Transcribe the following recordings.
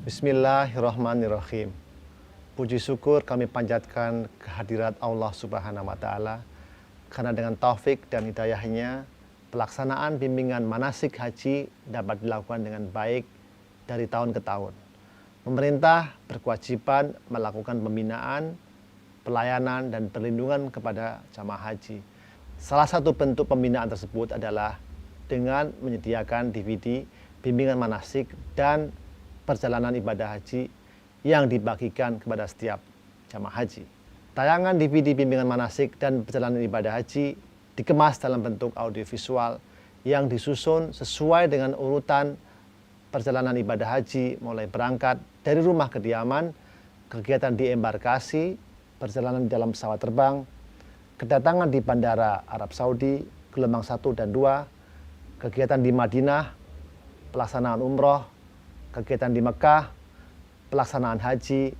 Bismillahirrahmanirrahim. Puji syukur kami panjatkan kehadirat Allah Subhanahu wa Ta'ala, karena dengan taufik dan hidayahnya, pelaksanaan bimbingan manasik haji dapat dilakukan dengan baik dari tahun ke tahun. Pemerintah berkewajiban melakukan pembinaan, pelayanan, dan perlindungan kepada jamaah haji. Salah satu bentuk pembinaan tersebut adalah dengan menyediakan DVD bimbingan manasik dan perjalanan ibadah haji yang dibagikan kepada setiap jamaah haji. Tayangan DVD bimbingan manasik dan perjalanan ibadah haji dikemas dalam bentuk audiovisual yang disusun sesuai dengan urutan perjalanan ibadah haji, mulai berangkat dari rumah kediaman, kegiatan di embarkasi, perjalanan di dalam pesawat terbang, kedatangan di Bandara Arab Saudi, gelombang 1 dan 2, kegiatan di Madinah, pelaksanaan umroh, kegiatan di Mekah, pelaksanaan haji,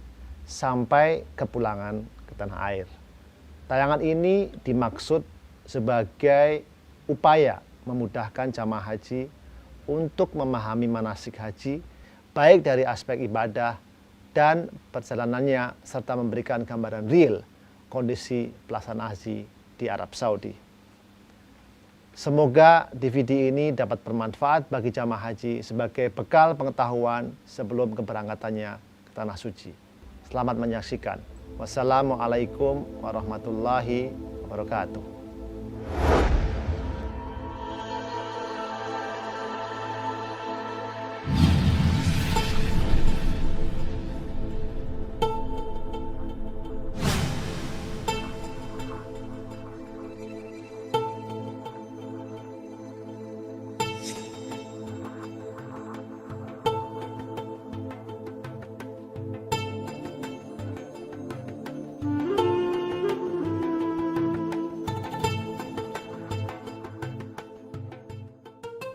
sampai kepulangan ke tanah air. Tayangan ini dimaksud sebagai upaya memudahkan jamaah haji untuk memahami manasik haji, baik dari aspek ibadah dan perjalanannya, serta memberikan gambaran real kondisi pelaksanaan haji di Arab Saudi. Semoga DVD ini dapat bermanfaat bagi jamaah haji sebagai bekal pengetahuan sebelum keberangkatannya ke Tanah Suci. Selamat menyaksikan. Wassalamualaikum warahmatullahi wabarakatuh.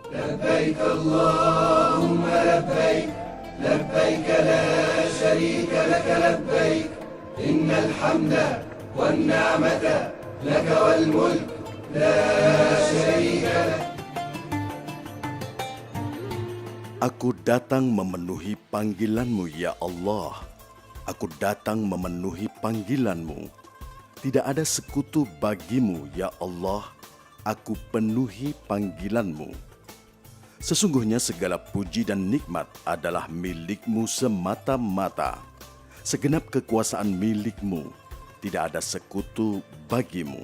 لبيك اللهم لبيك لبيك لا شريك لك لبيك إن الحمد والنعمة لك والملك لا شريك لك. Aku datang memenuhi panggilan-Mu, ya Allah. Aku datang memenuhi panggilan-Mu. Tidak ada sekutu bagi-Mu, ya Allah. Aku penuhi panggilan-Mu. Sesungguhnya segala puji dan nikmat adalah milik-Mu semata-mata. Segenap kekuasaan milik-Mu, tidak ada sekutu bagi-Mu.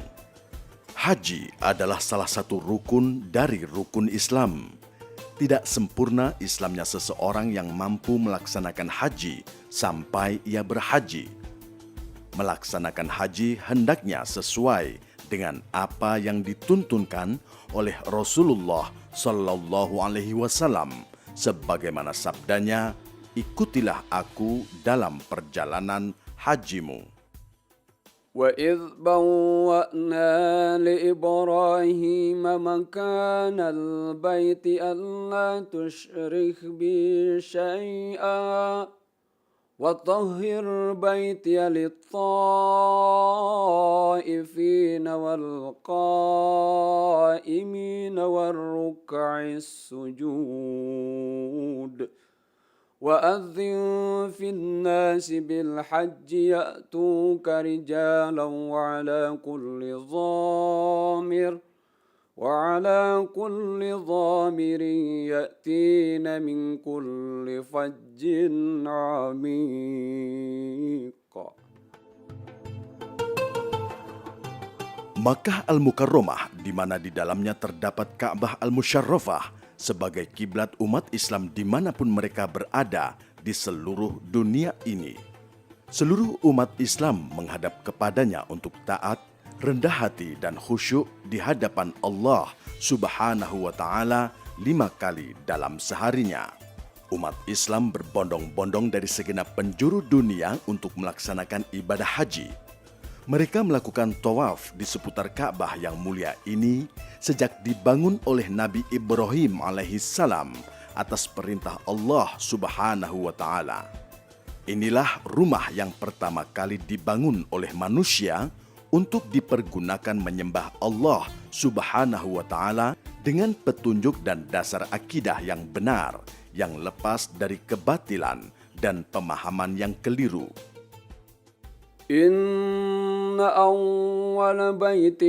Haji adalah salah satu rukun dari rukun Islam. Tidak sempurna Islamnya seseorang yang mampu melaksanakan haji sampai ia berhaji. Melaksanakan haji hendaknya sesuai dengan apa yang dituntunkan oleh Rasulullah Sallallahu Alaihi Wasallam, sebagaimana sabdanya, ikutilah aku dalam perjalanan hajimu. وَإِذْ بَوَّأْنَا لِإِبْرَاهِيمَ مَكَانَ الْبَيْتِ أَلَّا تُشْرِكْ بِي شَيْئًا وَطَهِّرْ بَيْتِيَ لِلطَّائِفِينَ وَالْقَائِمِينَ وَالرُّكَّعِ السُّجُودِ وَأَذِّنْ فِي النَّاسِ بِالْحَجِّ يَأْتُوكَ رِجَالًا وعلى كل ضامر يأتين من كل فج عميق. Makkah Al-Mukarramah, di mana di dalamnya terdapat Ka'bah Al-Musyarrafah, sebagai kiblat umat Islam dimanapun mereka berada di seluruh dunia ini. Seluruh umat Islam menghadap kepadanya untuk taat, rendah hati, dan khusyuk di hadapan Allah Subhanahu wa Ta'ala 5 kali dalam seharinya. Umat Islam berbondong-bondong dari segenap penjuru dunia untuk melaksanakan ibadah haji. Mereka melakukan tawaf di seputar Ka'bah yang mulia ini sejak dibangun oleh Nabi Ibrahim alaihissalam atas perintah Allah Subhanahu wa Ta'ala. Inilah rumah yang pertama kali dibangun oleh manusia untuk dipergunakan menyembah Allah Subhanahu wa Ta'ala dengan petunjuk dan dasar akidah yang benar, yang lepas dari kebatilan dan pemahaman yang keliru. إن أول بيت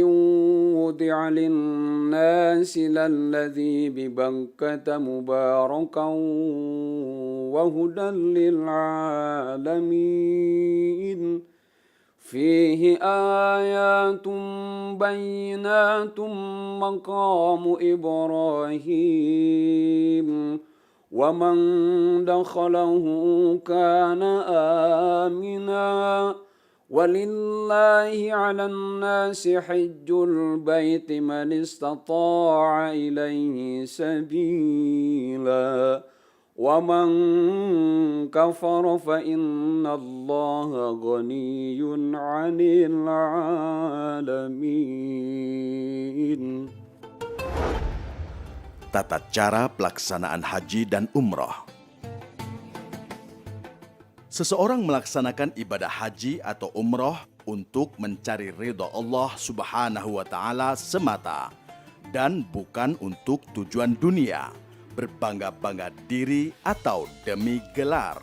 وضع للناس للذي ببكة مباركا وهدى للعالمين فيه آيات بينات مقام إبراهيم ومن دخله كان آمنا ولله على الناس حج البيت من استطاع إليه سبيلا ومن كفر فإن الله غني عن العالمين. Tata cara pelaksanaan haji dan umrah. Seseorang melaksanakan ibadah haji atau umrah untuk mencari ridha Allah Subhanahu wa Ta'ala semata dan bukan untuk tujuan dunia, berbangga-bangga diri atau demi gelar.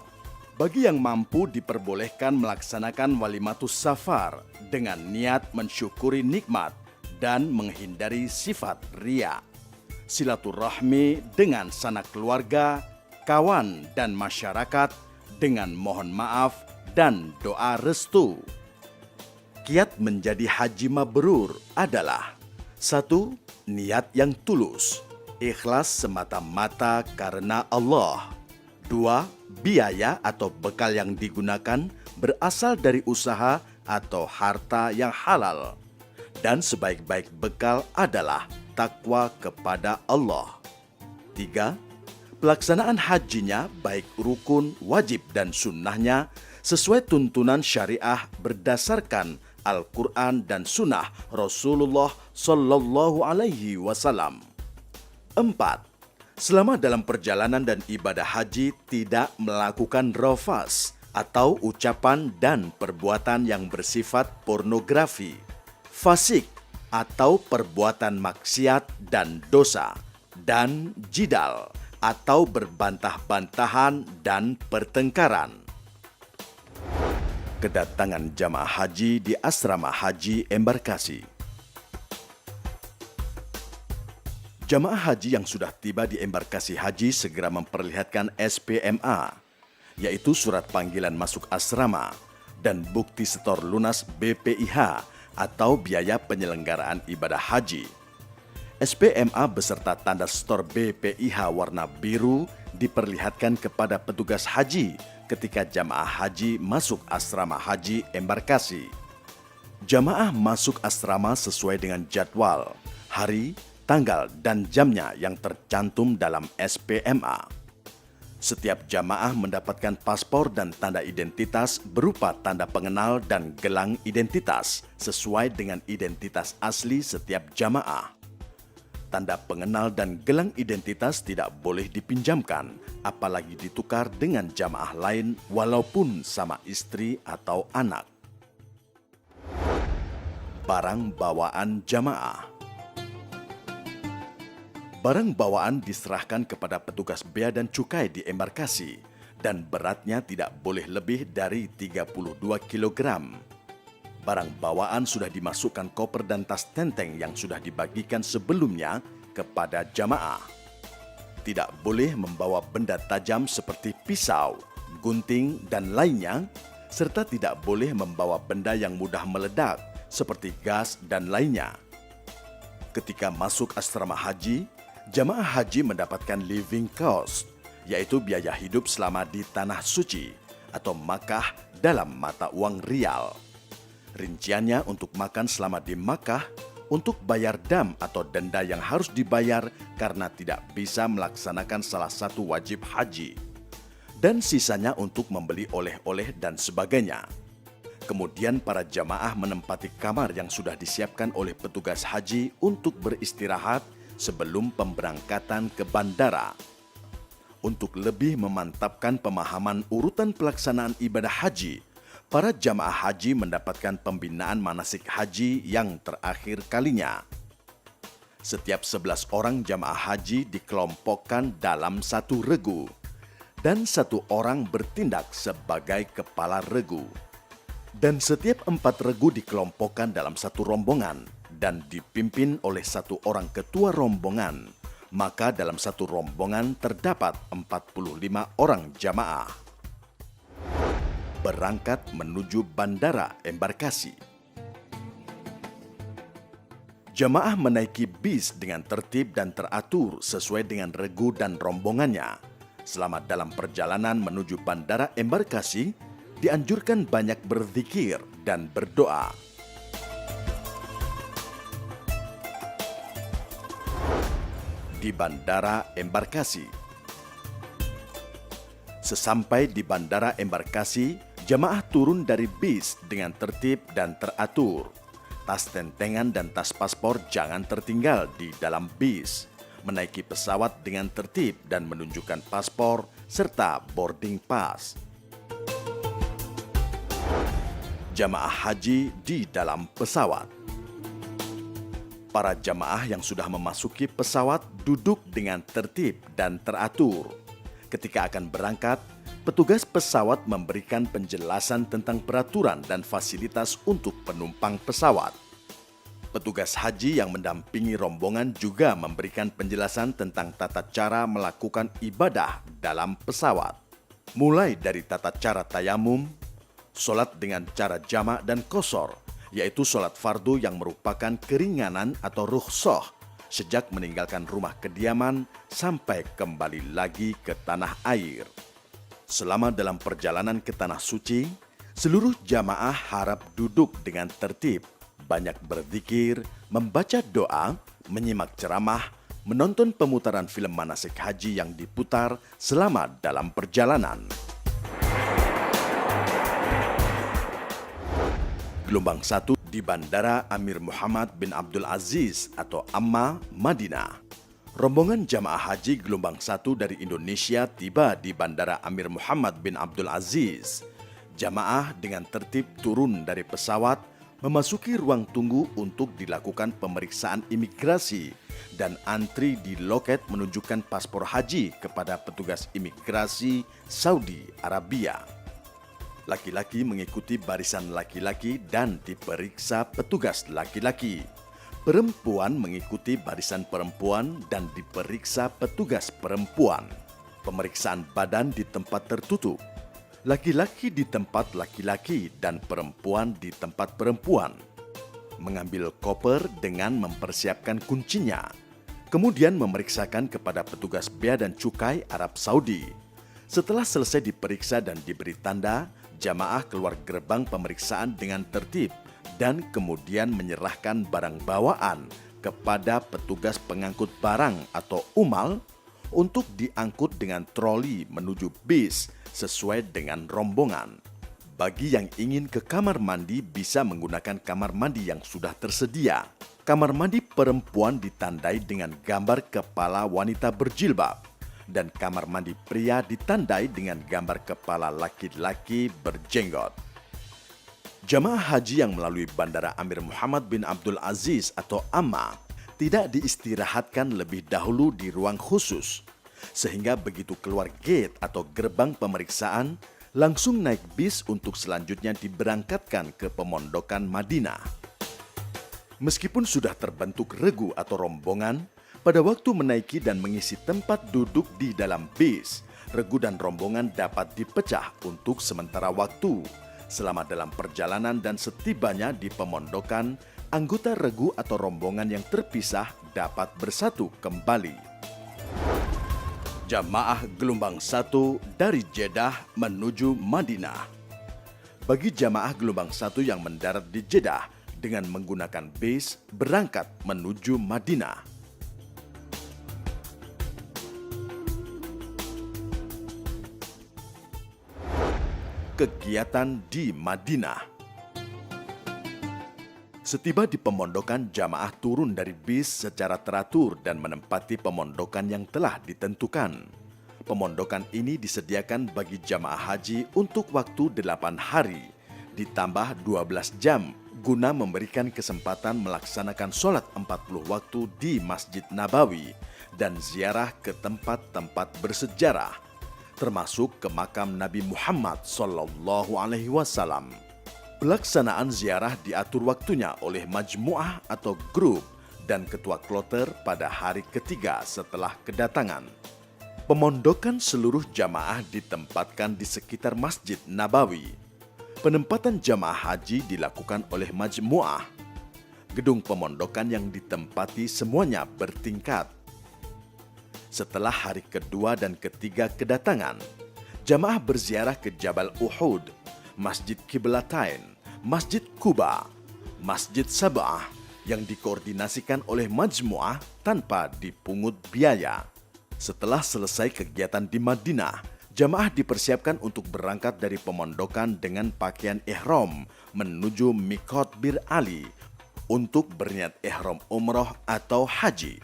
Bagi yang mampu diperbolehkan melaksanakan walimatus safar dengan niat mensyukuri nikmat dan menghindari sifat riya. Silaturahmi dengan sanak keluarga, kawan dan masyarakat dengan mohon maaf dan doa restu. Kiat menjadi haji mabrur adalah 1. Niat yang tulus, ikhlas semata-mata karena Allah. 2. Biaya atau bekal yang digunakan berasal dari usaha atau harta yang halal. Dan sebaik-baik bekal adalah takwa kepada Allah. 3. Pelaksanaan hajinya baik rukun, wajib, dan sunnahnya sesuai tuntunan syariah berdasarkan Al-Quran dan sunnah Rasulullah Sallallahu Alaihi Wasallam. 4. Selama dalam perjalanan dan ibadah haji tidak melakukan rafas atau ucapan dan perbuatan yang bersifat pornografi, fasik atau perbuatan maksiat dan dosa, dan jidal atau berbantah-bantahan dan pertengkaran. Kedatangan jamaah haji di asrama haji embarkasi. Jamaah haji yang sudah tiba di embarkasi haji segera memperlihatkan SPMA, yaitu surat panggilan masuk asrama dan bukti setor lunas BPIH atau biaya penyelenggaraan ibadah haji. SPMA beserta tanda setor BPIH warna biru diperlihatkan kepada petugas haji ketika jamaah haji masuk asrama haji embarkasi. Jamaah masuk asrama sesuai dengan jadwal, hari, tanggal, dan jamnya yang tercantum dalam SPMA. Setiap jamaah mendapatkan paspor dan tanda identitas berupa tanda pengenal dan gelang identitas sesuai dengan identitas asli setiap jamaah. Tanda pengenal dan gelang identitas tidak boleh dipinjamkan, apalagi ditukar dengan jamaah lain walaupun sama istri atau anak. Barang bawaan jamaah. Barang bawaan diserahkan kepada petugas bea dan cukai di embarkasi dan beratnya tidak boleh lebih dari 32 kg. Barang bawaan sudah dimasukkan koper dan tas tenteng yang sudah dibagikan sebelumnya kepada jamaah. Tidak boleh membawa benda tajam seperti pisau, gunting, dan lainnya, serta tidak boleh membawa benda yang mudah meledak seperti gas dan lainnya. Ketika masuk asrama haji, jamaah haji mendapatkan living cost, yaitu biaya hidup selama di Tanah Suci atau Makkah dalam mata uang rial. Rinciannya untuk makan selama di Makkah, untuk bayar dam atau denda yang harus dibayar karena tidak bisa melaksanakan salah satu wajib haji, dan sisanya untuk membeli oleh-oleh dan sebagainya. Kemudian para jamaah menempati kamar yang sudah disiapkan oleh petugas haji untuk beristirahat sebelum pemberangkatan ke bandara. Untuk lebih memantapkan pemahaman urutan pelaksanaan ibadah haji, para jamaah haji mendapatkan pembinaan manasik haji yang terakhir kalinya. Setiap 11 orang jamaah haji dikelompokkan dalam satu regu. dan 1 orang bertindak sebagai kepala regu. Dan setiap 4 regu dikelompokkan dalam 1 rombongan dan dipimpin oleh 1 orang ketua rombongan. Maka dalam 1 rombongan terdapat 45 orang jamaah. Berangkat menuju bandara embarkasi. Jamaah menaiki bis dengan tertib dan teratur sesuai dengan regu dan rombongannya. Selama dalam perjalanan menuju bandara embarkasi, dianjurkan banyak berzikir dan berdoa. Di bandara embarkasi. Sesampai di bandara embarkasi, jamaah turun dari bis dengan tertib dan teratur. Tas tentengan dan tas paspor jangan tertinggal di dalam bis. Menaiki pesawat dengan tertib dan menunjukkan paspor serta boarding pass. Jamaah haji di dalam pesawat. Para jamaah yang sudah memasuki pesawat duduk dengan tertib dan teratur. Ketika akan berangkat, petugas pesawat memberikan penjelasan tentang peraturan dan fasilitas untuk penumpang pesawat. Petugas haji yang mendampingi rombongan juga memberikan penjelasan tentang tata cara melakukan ibadah dalam pesawat. Mulai dari tata cara tayamum, sholat dengan cara jamak dan qashar, yaitu sholat fardu yang merupakan keringanan atau rukhsah sejak meninggalkan rumah kediaman sampai kembali lagi ke tanah air. Selama dalam perjalanan ke tanah suci, seluruh jamaah harap duduk dengan tertib, banyak berzikir, membaca doa, menyimak ceramah, menonton pemutaran film manasik haji yang diputar selama dalam perjalanan. Gelombang 1 di Bandara Amir Muhammad bin Abdul Aziz atau AMA, Madinah. Rombongan jamaah haji gelombang 1 dari Indonesia tiba di Bandara Amir Muhammad bin Abdul Aziz. Jamaah dengan tertib turun dari pesawat, memasuki ruang tunggu untuk dilakukan pemeriksaan imigrasi dan antri di loket menunjukkan paspor haji kepada petugas imigrasi Saudi Arabia. Laki-laki mengikuti barisan laki-laki dan diperiksa petugas laki-laki. Perempuan mengikuti barisan perempuan dan diperiksa petugas perempuan. Pemeriksaan badan di tempat tertutup. Laki-laki di tempat laki-laki dan perempuan di tempat perempuan. Mengambil koper dengan mempersiapkan kuncinya. Kemudian memeriksakan kepada petugas bea dan cukai Arab Saudi. Setelah selesai diperiksa dan diberi tanda, jamaah keluar gerbang pemeriksaan dengan tertib dan kemudian menyerahkan barang bawaan kepada petugas pengangkut barang atau umal untuk diangkut dengan troli menuju bis sesuai dengan rombongan. Bagi yang ingin ke kamar mandi bisa menggunakan kamar mandi yang sudah tersedia. Kamar mandi perempuan ditandai dengan gambar kepala wanita berjilbab dan kamar mandi pria ditandai dengan gambar kepala laki-laki berjenggot. Jamaah haji yang melalui Bandara Amir Muhammad bin Abdul Aziz atau AMA tidak diistirahatkan lebih dahulu di ruang khusus, sehingga begitu keluar gate atau gerbang pemeriksaan, langsung naik bis untuk selanjutnya diberangkatkan ke pemondokan Madinah. Meskipun sudah terbentuk regu atau rombongan, pada waktu menaiki dan mengisi tempat duduk di dalam bis, regu dan rombongan dapat dipecah untuk sementara waktu. Selama dalam perjalanan dan setibanya di pemondokan, anggota regu atau rombongan yang terpisah dapat bersatu kembali. Jamaah gelombang 1 dari Jeddah menuju Madinah. Bagi jamaah gelombang 1 yang mendarat di Jeddah dengan menggunakan bis berangkat menuju Madinah. Kegiatan di Madinah. Setiba di pemondokan, jamaah turun dari bis secara teratur dan menempati pemondokan yang telah ditentukan. Pemondokan ini disediakan bagi jamaah haji untuk waktu 8 hari, ditambah 12 jam, guna memberikan kesempatan melaksanakan sholat 40 waktu di Masjid Nabawi dan ziarah ke tempat-tempat bersejarah. termasuk ke makam Nabi Muhammad SAW. Pelaksanaan ziarah diatur waktunya oleh majmuah atau grup dan ketua kloter pada hari ketiga setelah kedatangan. Pemondokan seluruh jamaah ditempatkan di sekitar Masjid Nabawi. Penempatan jamaah haji dilakukan oleh majmuah. Gedung pemondokan yang ditempati semuanya bertingkat. Setelah hari kedua dan ketiga kedatangan, jamaah berziarah ke Jabal Uhud, Masjid Qiblatain, Masjid Quba, Masjid Sab'ah yang dikoordinasikan oleh majmuah tanpa dipungut biaya. Setelah selesai kegiatan di Madinah, jamaah dipersiapkan untuk berangkat dari pemondokan dengan pakaian ihram menuju Miqat Bir Ali untuk berniat ihram umroh atau haji.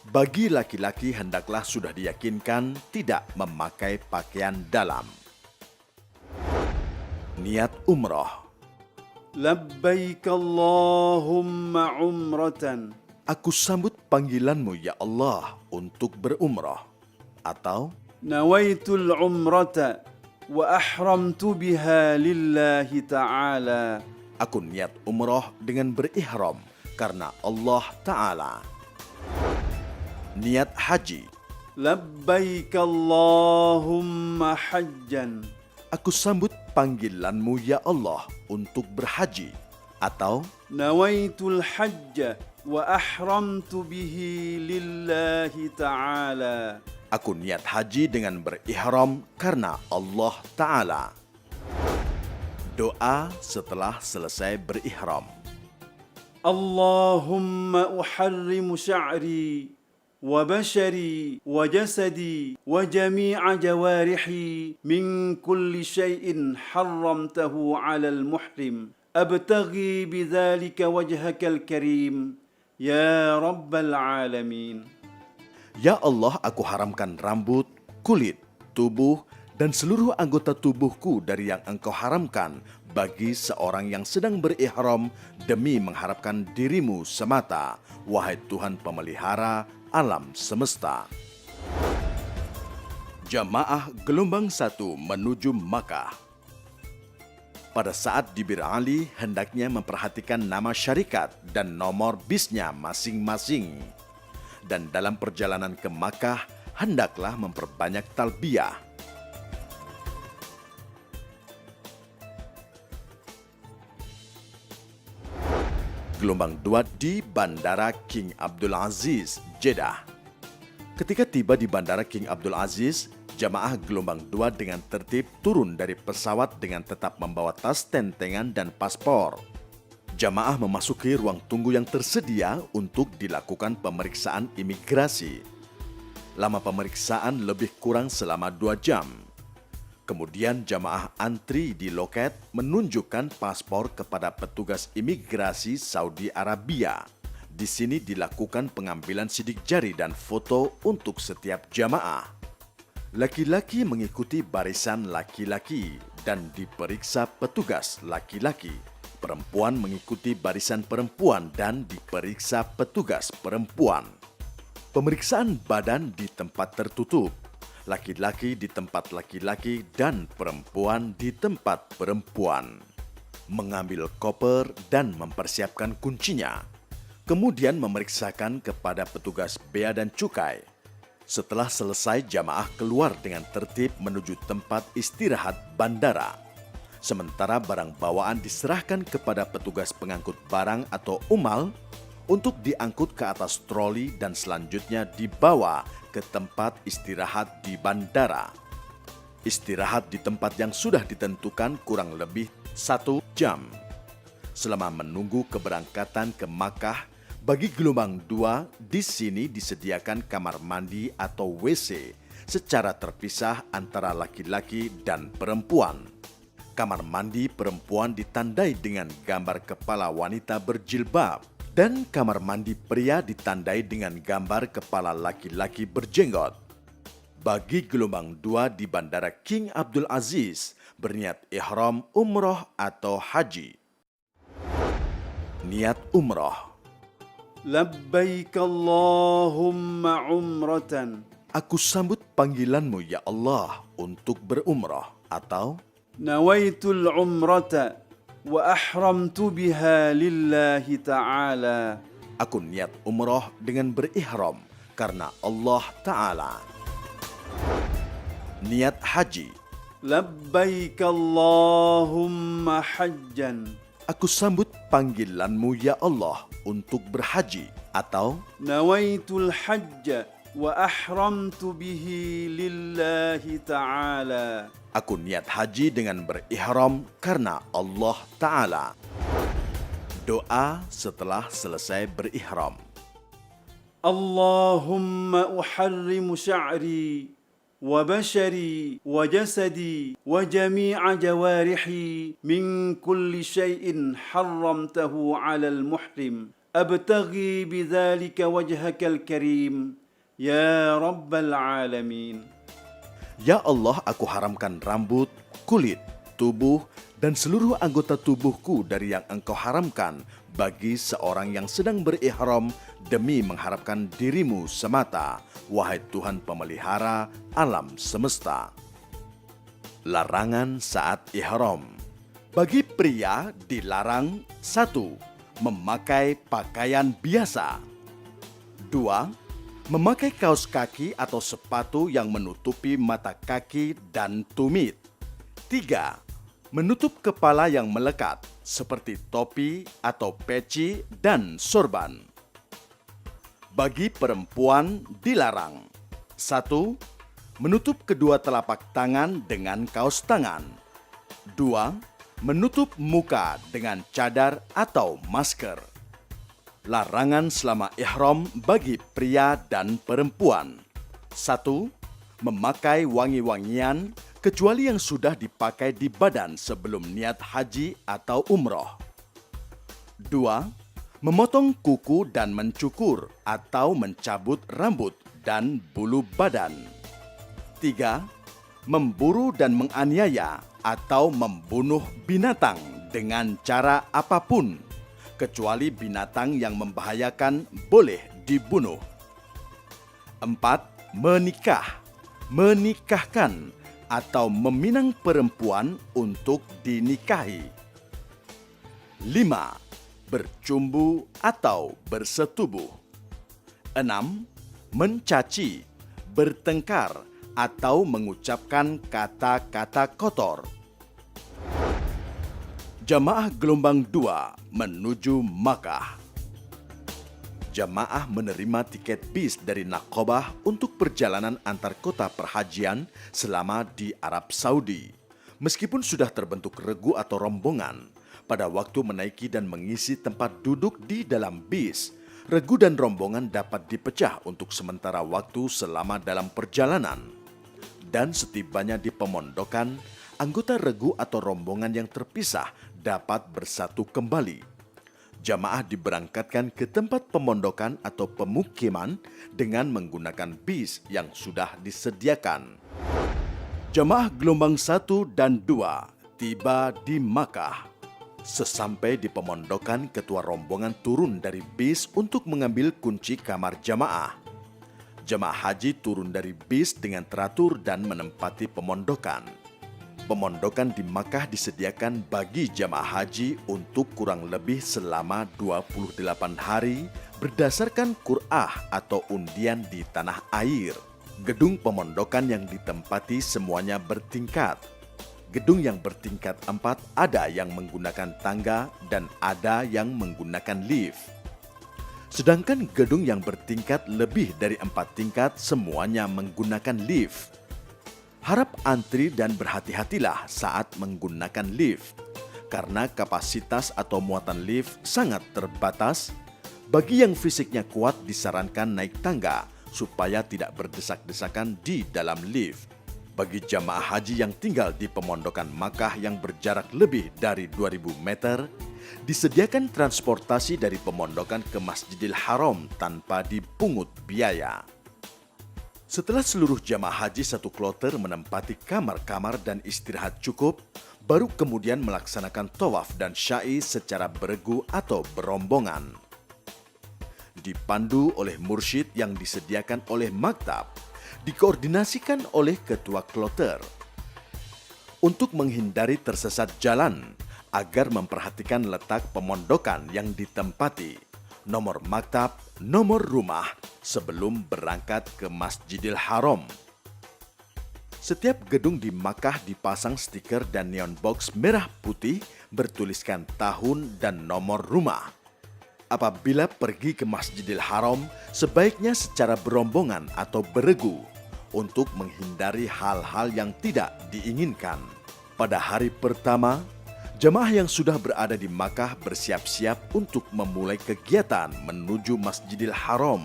Bagi laki-laki hendaklah sudah diyakinkan tidak memakai pakaian dalam. Niat umroh. Labbaik Allahumma umratan. Aku sambut panggilanmu ya Allah untuk berumrah. Atau Nawaitul umrata wa ahramtu biha lillahi ta'ala. aku niat umrah dengan berihram karena Allah Ta'ala. Niat haji. Labbaik Allahumma hajjan. Aku sambut panggilanmu ya Allah untuk berhaji. Atau Nawaitul hajja wa ahramtu bihi lillahi ta'ala. aku niat haji dengan berihram karena Allah Ta'ala. Doa setelah selesai berihram. Allahumma uharrimu sya'ri wa bashari wa jasadi wa jami'a jawarihi min kulli syai'in harramtahu 'alal muhrim. Abtaghi bidzalika wajhakal karim ya rabbal alamin. Ya Allah, aku haramkan rambut, kulit, tubuh, dan seluruh anggota tubuhku dari yang Engkau haramkan bagi seorang yang sedang berihram demi mengharapkan dirimu semata, wahai Tuhan pemelihara alam semesta. Jamaah gelombang 1 menuju Makkah. Pada saat di Bir Ali, hendaknya memperhatikan nama syarikat dan nomor bisnya masing-masing. Dan dalam perjalanan ke Makkah, hendaklah memperbanyak talbiyah. Gelombang 2 di Bandara King Abdul Aziz, Jeddah. Ketika tiba di Bandara King Abdul Aziz, jamaah gelombang 2 dengan tertib turun dari pesawat dengan tetap membawa tas tentengan dan paspor. Jamaah memasuki ruang tunggu yang tersedia untuk dilakukan pemeriksaan imigrasi. Lama pemeriksaan lebih kurang selama 2 jam. Kemudian jamaah antri di loket menunjukkan paspor kepada petugas imigrasi Saudi Arabia. Di sini dilakukan pengambilan sidik jari dan foto untuk setiap jamaah. Laki-laki mengikuti barisan laki-laki dan diperiksa petugas laki-laki. Perempuan mengikuti barisan perempuan dan diperiksa petugas perempuan. Pemeriksaan badan di tempat tertutup. Laki-laki di tempat laki-laki dan perempuan di tempat perempuan. Mengambil koper dan mempersiapkan kuncinya. Kemudian memeriksakan kepada petugas bea dan cukai. Setelah selesai, jamaah keluar dengan tertib menuju tempat istirahat bandara. Sementara barang bawaan diserahkan kepada petugas pengangkut barang atau umal untuk diangkut ke atas troli dan selanjutnya dibawa ke tempat istirahat di bandara. Istirahat di tempat yang sudah ditentukan kurang lebih 1 jam. Selama menunggu keberangkatan ke Makkah, bagi gelombang 2 di sini disediakan kamar mandi atau WC secara terpisah antara laki-laki dan perempuan. Kamar mandi perempuan ditandai dengan gambar kepala wanita berjilbab dan kamar mandi pria ditandai dengan gambar kepala laki-laki berjenggot. Bagi gelombang 2 di Bandara King Abdul Aziz berniat ihram umroh atau haji. Niat umroh. Labbaik Allahumma umratan. Aku sambut panggilanmu ya Allah untuk berumrah, atau نويت العمرة وأحرمت بها لله تعالى. aku niat umrah dengan berihram karena Allah Ta'ala. Niat haji. لبيك اللهم حجا. Aku sambut panggilanmu ya Allah untuk berhaji, atau نويت الحج وأحرمت به لله تعالى. aku niat haji dengan berihram karena Allah Ta'ala. Doa setelah selesai berihram. اللهم أحرم شعري وبشري وجسدي وجميع جوارحي من كل شيء حرمته على المحرم أبتغي بذلك وجهك الكريم يا رب العالمين. Ya Allah, aku haramkan rambut, kulit, tubuh, dan seluruh anggota tubuhku dari yang Engkau haramkan bagi seorang yang sedang berihram demi mengharapkan dirimu semata, wahai Tuhan pemelihara alam semesta. Larangan saat ihram. Bagi pria dilarang: 1. Memakai pakaian biasa. 2. Memakai kaos kaki atau sepatu yang menutupi mata kaki dan tumit. 3. Menutup kepala yang melekat seperti topi atau peci dan sorban. Bagi perempuan dilarang: 1. Menutup kedua telapak tangan dengan kaos tangan. 2. Menutup muka dengan cadar atau masker. Larangan selama ihram bagi pria dan perempuan: 1. Memakai wangi-wangian kecuali yang sudah dipakai di badan sebelum niat haji atau umroh. 2. Memotong kuku dan mencukur atau mencabut rambut dan bulu badan. 3. Memburu dan menganiaya atau membunuh binatang dengan cara apapun, kecuali binatang yang membahayakan boleh dibunuh. 4. Menikah, menikahkan, atau meminang perempuan untuk dinikahi. 5. Bercumbu atau bersetubuh. 6. Mencaci, bertengkar, atau mengucapkan kata-kata kotor. Jamaah gelombang 2 menuju Makkah. Jamaah menerima tiket bis dari Naqabah untuk perjalanan antar kota perhajian selama di Arab Saudi. Meskipun sudah terbentuk regu atau rombongan, pada waktu menaiki dan mengisi tempat duduk di dalam bis, regu dan rombongan dapat dipecah untuk sementara waktu selama dalam perjalanan. Dan setibanya di pemondokan, anggota regu atau rombongan yang terpisah dapat bersatu kembali. Jamaah diberangkatkan ke tempat pemondokan atau pemukiman dengan menggunakan bis yang sudah disediakan. Jamaah gelombang 1 dan 2 tiba di Makkah. Sesampai di pemondokan, ketua rombongan turun dari bis untuk mengambil kunci kamar jamaah. Jamaah haji turun dari bis dengan teratur dan menempati pemondokan. Pemondokan di Makkah disediakan bagi jamaah haji untuk kurang lebih selama 28 hari berdasarkan qur'ah atau undian di tanah air. Gedung pemondokan yang ditempati semuanya bertingkat. Gedung yang bertingkat 4 ada yang menggunakan tangga dan ada yang menggunakan lift. Sedangkan gedung yang bertingkat lebih dari 4 tingkat semuanya menggunakan lift. Harap antri dan berhati-hatilah saat menggunakan lift, karena kapasitas atau muatan lift sangat terbatas. Bagi yang fisiknya kuat disarankan naik tangga supaya tidak berdesak-desakan di dalam lift. Bagi jamaah haji yang tinggal di pemondokan Makkah yang berjarak lebih dari 2000 meter, disediakan transportasi dari pemondokan ke Masjidil Haram tanpa dipungut biaya. Setelah seluruh jamaah haji satu kloter menempati kamar-kamar dan istirahat cukup, baru kemudian melaksanakan tawaf dan sya'i secara beregu atau berombongan. Dipandu oleh mursyid yang disediakan oleh maktab, dikoordinasikan oleh ketua kloter. Untuk menghindari tersesat jalan, agar memperhatikan letak pemondokan yang ditempati, nomor maktab, nomor rumah sebelum berangkat ke Masjidil Haram. Setiap gedung di Makkah dipasang stiker dan neon box merah putih bertuliskan tahun dan nomor rumah. Apabila pergi ke Masjidil Haram, sebaiknya secara berombongan atau beregu untuk menghindari hal-hal yang tidak diinginkan. Pada hari pertama, jemaah yang sudah berada di Makkah bersiap-siap untuk memulai kegiatan menuju Masjidil Haram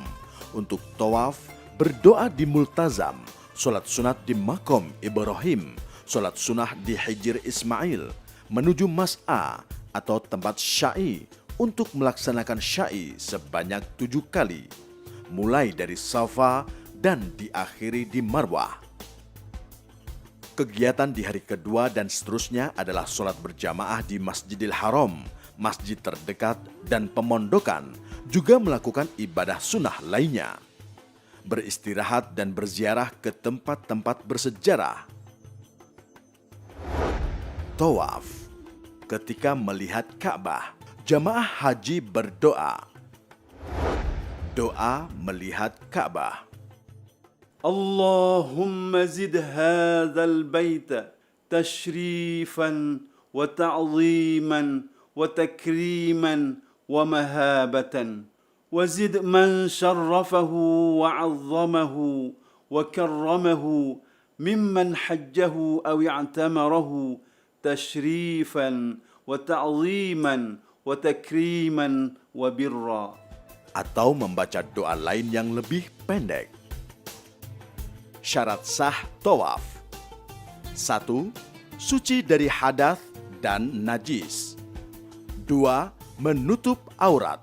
untuk tawaf, berdoa di Multazam, sholat sunat di Maqam Ibrahim, sholat sunnah di Hijr Ismail, menuju Mas'a atau tempat sya'i untuk melaksanakan sya'i sebanyak 7 kali, mulai dari Safa dan diakhiri di Marwah. Kegiatan di hari kedua dan seterusnya adalah sholat berjamaah di Masjidil Haram, masjid terdekat dan pemondokan, juga melakukan ibadah sunnah lainnya. Beristirahat dan berziarah ke tempat-tempat bersejarah. Tawaf. Ketika melihat Ka'bah, jamaah haji berdoa. Doa melihat Ka'bah. اللهم زد هذا البيت تشريفا وتعظيما وتكريما ومهابة وزد من شرفه وعظمه وكرمه ممن حجه أو اعتمره تشريفا وتعظيما وتكريما وبرا. Atau membaca doa lain yang lebih pendek. Syarat sah tawaf. 1. Suci dari hadas dan najis. 2. Menutup aurat.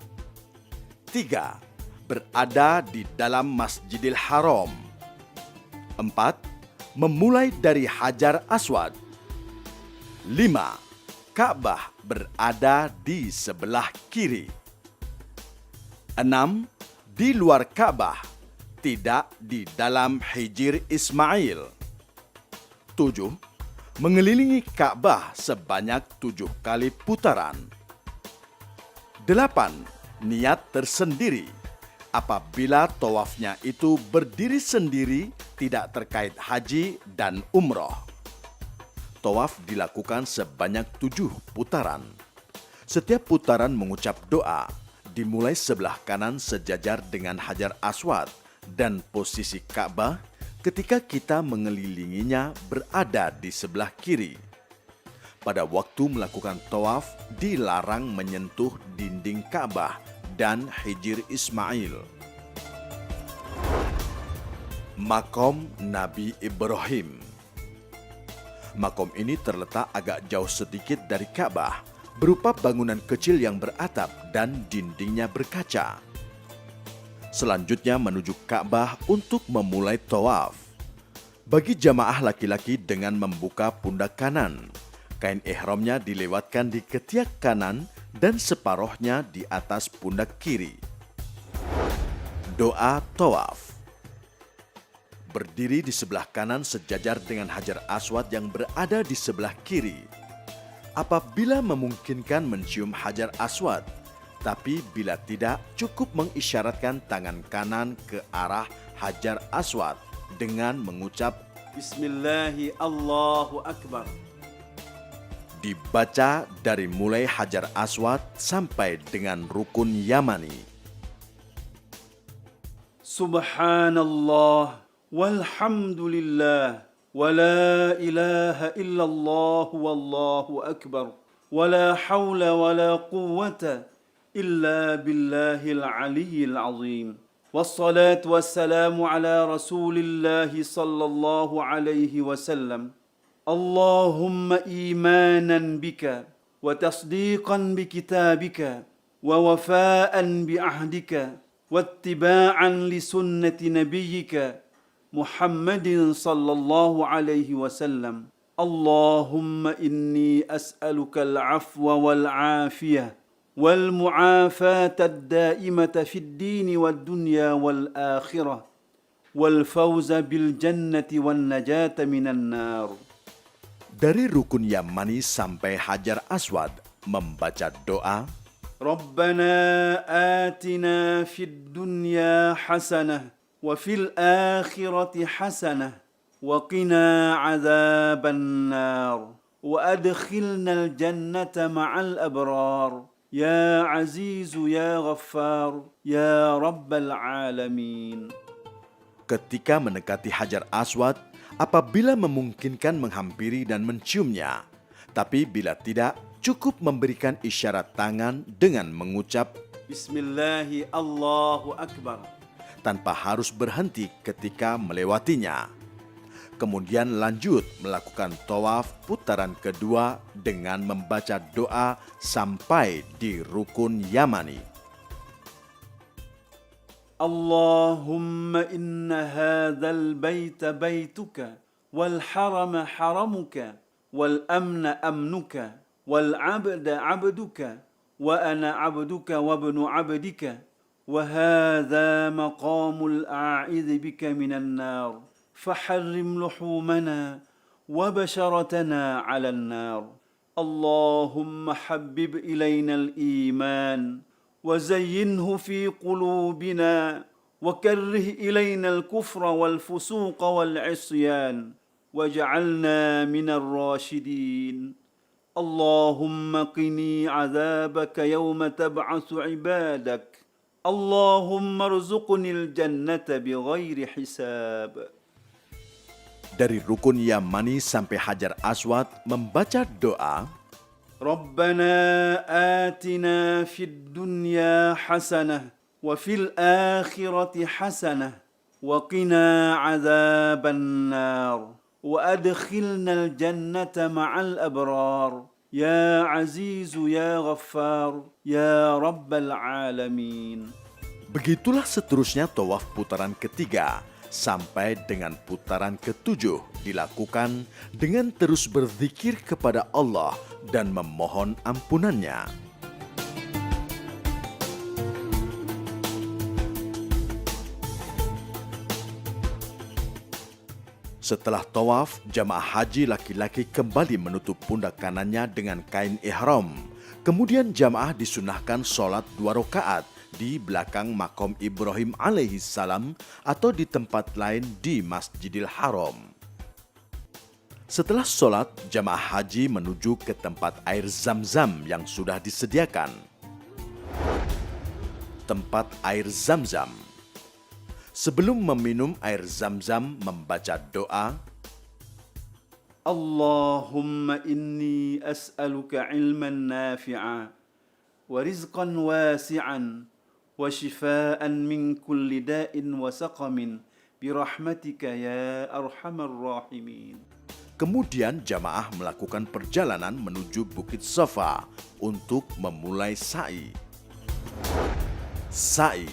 3. Berada di dalam Masjidil Haram. 4. Memulai dari Hajar Aswad. 5. Ka'bah berada di sebelah kiri. 6. Di luar Ka'bah, tidak di dalam Hijr Ismail. 7. Mengelilingi Ka'bah sebanyak 7 kali putaran. 8. Niat tersendiri. Apabila tawafnya itu berdiri sendiri, tidak terkait haji dan umroh. Tawaf dilakukan sebanyak 7 putaran. Setiap putaran mengucap doa, dimulai sebelah kanan sejajar dengan Hajar Aswad, dan posisi Ka'bah ketika kita mengelilinginya berada di sebelah kiri. Pada waktu melakukan tawaf, dilarang menyentuh dinding Ka'bah dan Hijr Ismail. Maqam Nabi Ibrahim. Maqam ini terletak agak jauh sedikit dari Ka'bah, berupa bangunan kecil yang beratap dan dindingnya berkaca. Selanjutnya menuju Ka'bah untuk memulai tawaf. Bagi jamaah laki-laki dengan membuka pundak kanan, kain ihramnya dilewatkan di ketiak kanan dan separohnya di atas pundak kiri. Doa tawaf. Berdiri di sebelah kanan sejajar dengan Hajar Aswad yang berada di sebelah kiri. Apabila memungkinkan mencium Hajar Aswad, tapi bila tidak, cukup mengisyaratkan tangan kanan ke arah Hajar Aswad dengan mengucap Bismillahi Allahu Akbar. Dibaca dari mulai Hajar Aswad sampai dengan Rukun Yamani. Subhanallah walhamdulillah wa la ilaha illallah wallahu akbar wa la hawla wa la quwwata إلا بالله العلي العظيم والصلاة والسلام على رسول الله صلى الله عليه وسلم اللهم إيمانا بك وتصديقا بكتابك ووفاء بعهدك واتباعا لسنة نبيك محمد صلى الله عليه وسلم اللهم إني أسألك العفو والعافية والمعافاة الدائمة في الدين والدنيا والآخرة والفوز بالجنة والنجاة من النار. Dari rukun Yamani sampai Hajar Aswad membaca doa, ربنا آتنا في الدنيا حسنة وفي الآخرة حسنة وقنا عذاب النار وأدخلنا الجنة مع الأبرار يا عزيز يا غفار يا رب العالمين. ketika mendekati Hajar Aswad, apabila memungkinkan menghampiri dan menciumnya, tapi bila tidak, cukup memberikan isyarat tangan dengan mengucap Bismillahi Allahu Akbar. tanpa harus berhenti ketika melewatinya. Kemudian lanjut melakukan tawaf putaran kedua dengan membaca doa sampai di rukun Yamani. Allahumma inna hadzal baita baituka wal harama haramuka wal amna amnuka wal abda abduka wa ana abduka wa ibnu abdika wa hadza maqamul a'idh bika minan nar faharrim luhumana wa basharatana 'alan nar. Allahumma habbib ilaina al-iman وزينه في قلوبنا وكره إلينا الكفر والفسوق والعصيان واجعلنا من الراشدين. اللهم قني عذابك يوم تبعث عبادك. اللهم ارزقني الجنة بغير حساب. Dari rukun Yamani sampai Hajar Aswad membaca doa, ربنا آتنا في الدنيا حسنة وفي الآخرة حسنة وقنا عذاب النار وأدخلنا الجنة مع الأبرار يا عزيز يا غفار يا رب العالمين. Begitulah seterusnya tawaf putaran ketiga sampai dengan putaran ketujuh dilakukan dengan terus berzikir kepada Allah dan memohon ampunannya. Setelah tawaf, jamaah haji laki-laki kembali menutup pundak kanannya dengan kain ihram. Kemudian jamaah disunahkan sholat 2 rakaat di belakang makom Ibrahim alaihi salam atau di tempat lain di Masjidil Haram. Setelah sholat, jamaah haji menuju ke tempat air Zam-Zam yang sudah disediakan. Tempat air Zam-Zam. Sebelum meminum air Zam-Zam, membaca doa, Allahumma inni as'aluka ilman nafi'a wa rizqan wasi'an wa shifaan min kulli da'in wa saqamin birahmatika ya arhamar rahimin. Kemudian jamaah melakukan perjalanan menuju Bukit Safa untuk memulai sa'i. Sa'i.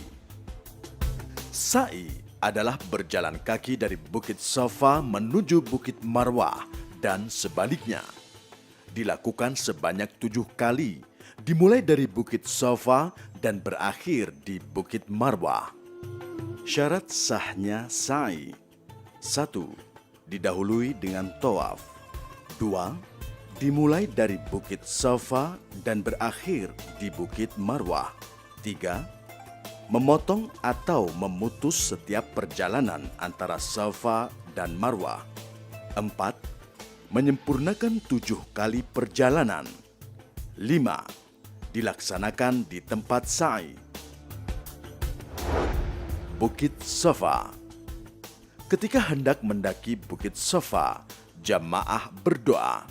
Sa'i adalah berjalan kaki dari Bukit Safa menuju Bukit Marwah dan sebaliknya. Dilakukan sebanyak 7 kali, dimulai dari Bukit Safa dan berakhir di Bukit Marwah. Syarat sahnya sa'i. 1. Didahului dengan tawaf. 2. Dimulai dari Bukit Safa dan berakhir di Bukit Marwah. 3. Memotong atau memutus setiap perjalanan antara Safa dan Marwah. 4. Menyempurnakan 7 kali perjalanan. 5. Dilaksanakan di tempat sa'i. Bukit Safa. Ketika hendak mendaki Bukit Safa, jamaah berdoa.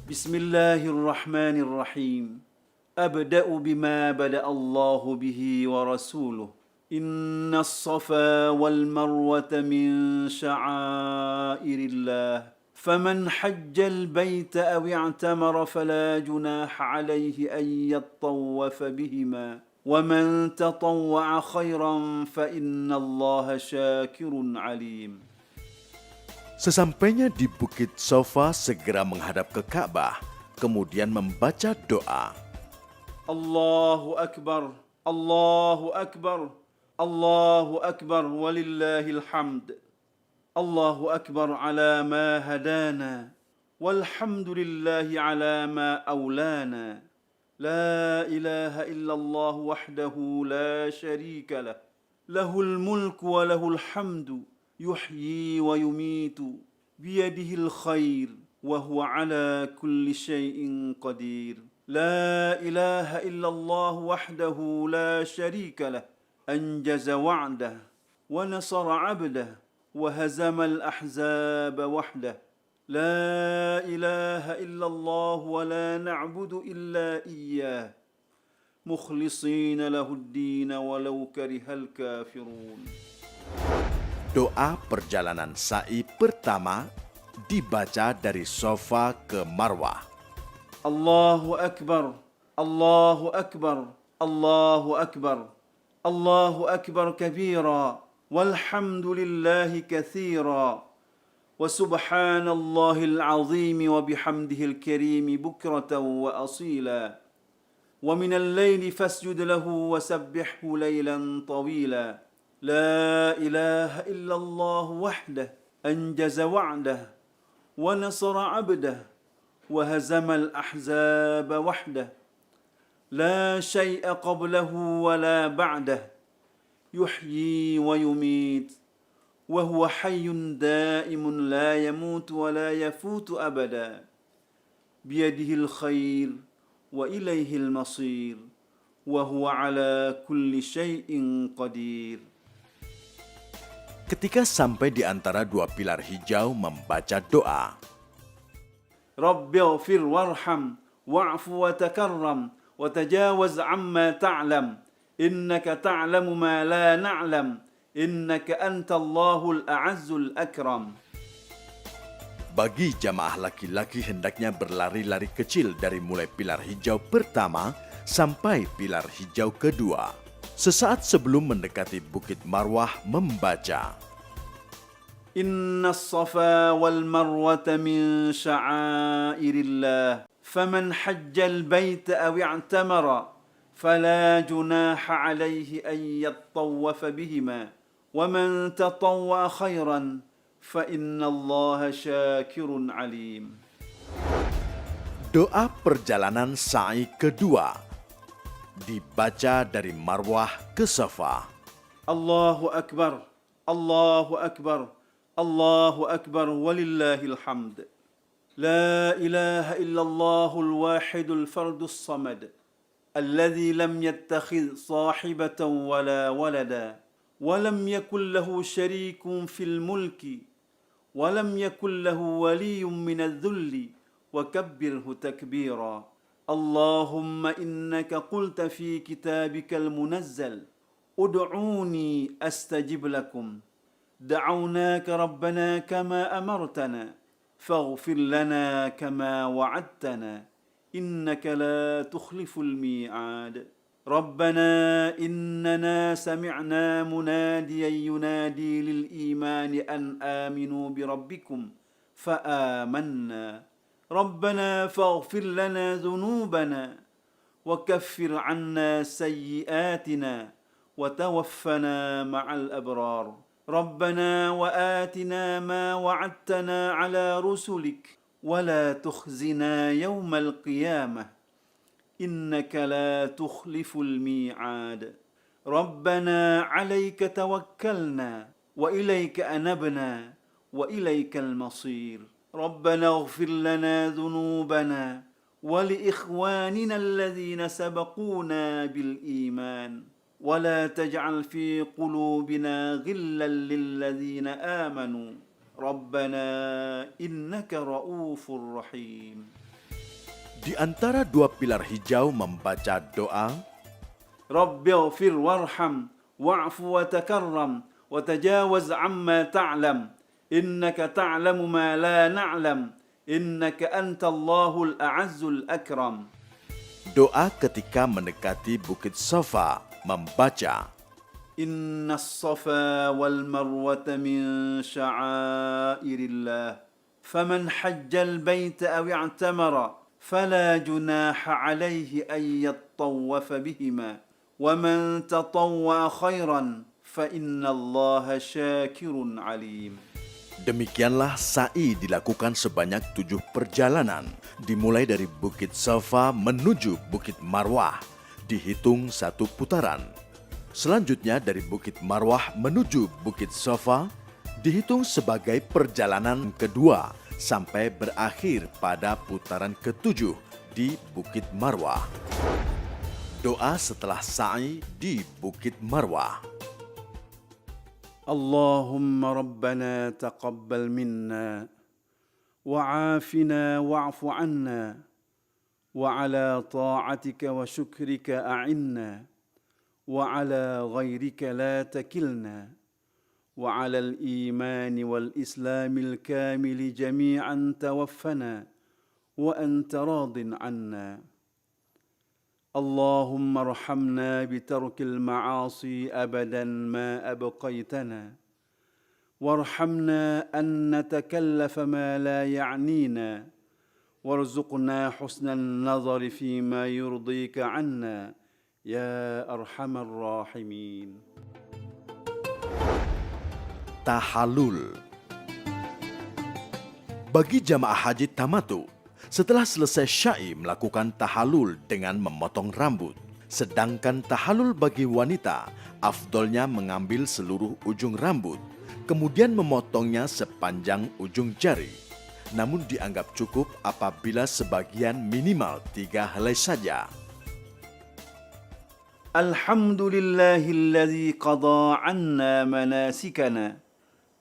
Bismillahirrahmanirrahim. Abda'u bima bada'a Allahu bihi wa rasuluh. Inna as-safa wal marwata min sya'airillah. فمن حج البيت أو اعتمر فلا جناح عليه أن يطوف بهما ومن تطوع خيرا فإن الله شاكر عليم. Sesampainya di Bukit Safa, segera menghadap ke Ka'bah, kemudian membaca doa. Allahu Akbar, Allahu Akbar, الله أكبر ولله الحمد. الله أكبر على ما هدانا، والحمد لله على ما أولانا. لا إله إلا الله وحده لا شريك له، له الملك وله الحمد، يحيي ويميت، بيده الخير وهو على كل شيء قدير. لا إله إلا الله وحده لا شريك له، أنجز وعده ونصر عبده وهزم الأحزاب وحده. لا إله إلا الله ولا نعبد إلا إياه مخلصين له الدين ولو كره الكافرون. Doa perjalanan sa'i pertama dibaca dari Safa ke Marwah. الله أكبر، الله أكبر، الله أكبر، الله أكبر كبيرا، والحمد لله كثيرا، وسبحان الله العظيم وبحمده الكريم بكرة وأصيلا. ومن الليل فاسجد له وسبحه ليلا طويلا. لا إله إلا الله وحده أنجز وعده ونصر عبده وهزم الأحزاب وحده. لا شيء قبله ولا بعده، يحيي ويميت وهو حي دائم لا يموت ولا يفوت أبدا. بيده الخير وإليه المصير وهو على كل شيء قدير. Ketika sampai di antara dua pilar hijau membaca doa. رب اغفر وارحم واعف وتكرم وتجاوز عما تعلم إنك تعلم ما لا نعلم إنك أنت الله الأعز الأكرم. Bagi jamaah laki-laki hendaknya berlari-lari kecil dari mulai pilar hijau pertama sampai pilar hijau kedua. Sesaat sebelum mendekati Bukit Marwah membaca. إن الصفا والمروة من شعائر الله فمن حج البيت أو اعتمر فلا جناح عليه أن يطوف بهما ومن تطوع خيرا فإن الله شاكر عليم. Doa perjalanan sa'i kedua dibaca dari Marwah ke Safa. الله أكبر، الله أكبر، الله أكبر ولله الحمد. لا إله إلا الله الواحد الفرد الصمد الذي لم يتخذ صاحبة ولا ولدا ولم يكن له شريك في الملك ولم يكن له ولي من الذل وكبره تكبيرا. اللهم إنك قلت في كتابك المنزل ادعوني أستجب لكم. دعوناك ربنا كما أمرتنا فاغفر لنا كما وعدتنا إنك لا تخلف الميعاد. ربنا إننا سمعنا مناديا ينادي للإيمان أن آمنوا بربكم فآمنا. ربنا فاغفر لنا ذنوبنا وكفر عنا سيئاتنا وتوفنا مع الأبرار. ربنا وآتنا ما وعدتنا على رسلك ولا تخزنا يوم القيامة إنك لا تخلف الميعاد. ربنا عليك توكلنا وإليك أنبنا وإليك المصير. ربنا اغفر لنا ذنوبنا ولإخواننا الذين سبقونا بالإيمان ولا تجعل في قلوبنا غلا للذين آمنوا ربنا إنك رؤوف رحيم. Di antara dua pilar hijau membaca doa. رب اغفر وارحم واعف وتكرم وتجاوز عما تعلم إنك تعلم ما لا نعلم إنك أنت الله الأعز الأكرم. Doa ketika mendekati Bukit Safa membaca. إن الصفا والمروة من شعائر الله فمن حج البيت أو اعتمر فلا جناح عليه أن يطوف بهما ومن تطوع خيرا فإن الله شاكر عليم. Demikianlah sa'i dilakukan sebanyak 7 perjalanan, dimulai dari Bukit Safa menuju Bukit Marwah, dihitung 1 putaran. Selanjutnya dari Bukit Marwah menuju Bukit Safa, dihitung sebagai perjalanan kedua sampai berakhir pada putaran ke-7 di Bukit Marwah. Doa setelah sa'i di Bukit Marwah. اللهم ربنا تقبل منا وعافنا واعف عنا وعلى طاعتك وشكرك أعنا وعلى غيرك لا تكلنا وعلى الإيمان والإسلام الكامل جميعا توفنا وأنت راض عنا اللهم ارحمنا بترك المعاصي أبدا ما أبقيتنا وارحمنا أن نتكلف ما لا يعنينا وارزقنا حسن النظر فيما يرضيك عنا يا أرحم الراحمين. Tahallul. Bagi jamaah haji tamatu, setelah selesai syai melakukan tahallul dengan memotong rambut. Sedangkan tahallul bagi wanita, afdolnya mengambil seluruh ujung rambut, kemudian memotongnya sepanjang ujung jari. Namun dianggap cukup apabila sebagian minimal 3 helai saja. Alhamdulillahilladzi qada anna manasikana.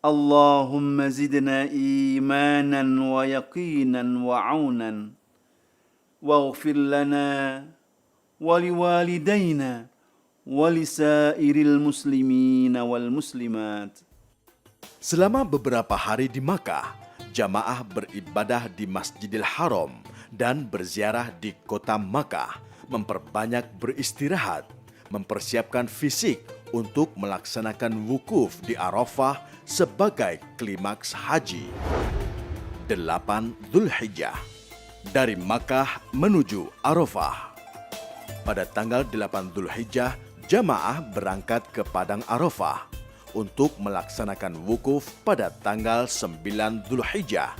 اللهم زدنا إيمانا ويقينا وعونا واغفر لنا ولوالدينا ولسائر المسلمين والمسلمات. Selama beberapa hari di Makkah, jamaah beribadah di Masjidil Haram dan berziarah di kota Makkah, memperbanyak beristirahat, mempersiapkan fisik untuk melaksanakan wukuf di Arafah sebagai klimaks haji. 8 Dzulhijjah. Dari Makkah menuju Arafah. Pada tanggal 8 Dzulhijjah, jamaah berangkat ke Padang Arafah untuk melaksanakan wukuf pada tanggal 9 Dzulhijjah.